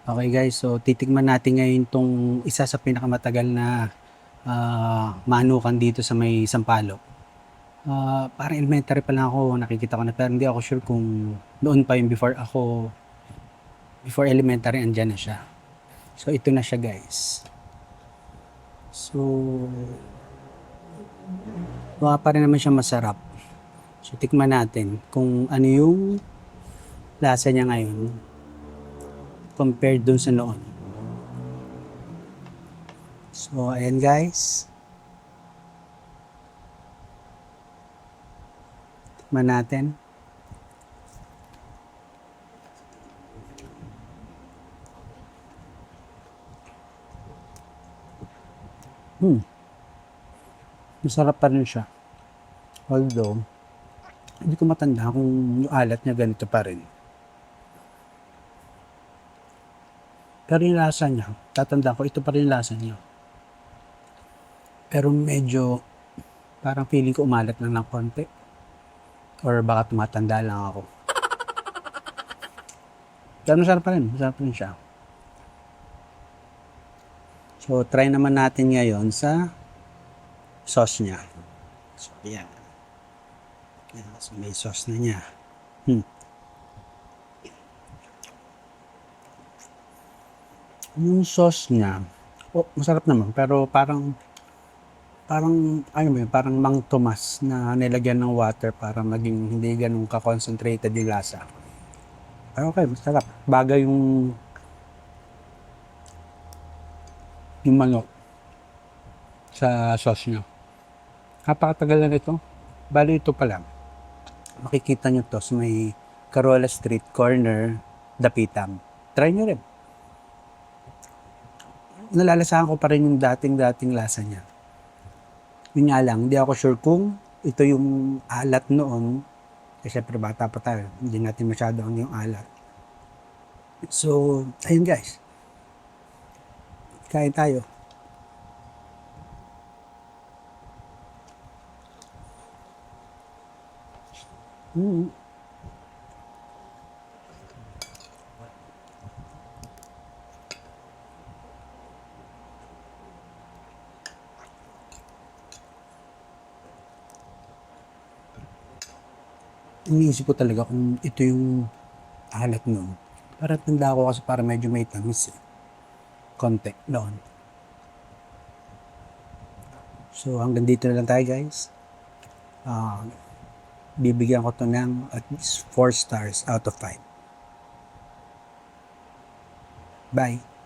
Okay guys, so titikman natin ngayon itong isa sa pinakamatagal na manukan dito sa may Sampaloc. Parang elementary pa lang ako, nakikita ko na pero hindi ako sure kung noon pa yung before elementary andyan na siya. So ito na siya guys. So baka pa rin naman siya masarap. So tikman natin kung ano yung lasa niya ngayon compared dun sa noon. So ayan guys. Tikman natin. Masarap pa rin siya. Although, hindi ko matanda kung yung alat niya ganito pa rin. Pero yung lasa niya, tatanda ko, ito pa rin yung lasa niya. Pero medyo, parang feeling ko umalat lang ng konti. Or baka tumatanda lang ako. Pero masarap pa rin siya. So, try naman natin ngayon sa sauce niya. So, yan. So, may sauce na niya. Yung sauce niya, masarap naman. Pero parang ano mo yun, parang Mang Tomas na nilagyan ng water para maging hindi ganun ka-concentrated yung lasa. Pero okay, masarap. Bagay yung manok sa sauce nyo. Napakatagal na nito. Bali ito pa lang. Makikita nyo to sa may Carola Street Corner, Dapitan. Try nyo rin. Nalalasahan ko pa rin yung dating lasa niya. Yun nga lang, hindi ako sure kung ito yung alat noon. Kasi syempre bata pa tayo. Hindi natin masyado yung alat. So, ayun guys. Kain tayo. Iniisip ko talaga kung ito yung alat noon. Parang tanda ko kasi para medyo may tamis eh. Konti noon. So hanggang dito na lang tayo guys. Bibigyan ko to ng at least 4 stars out of 5. Bye!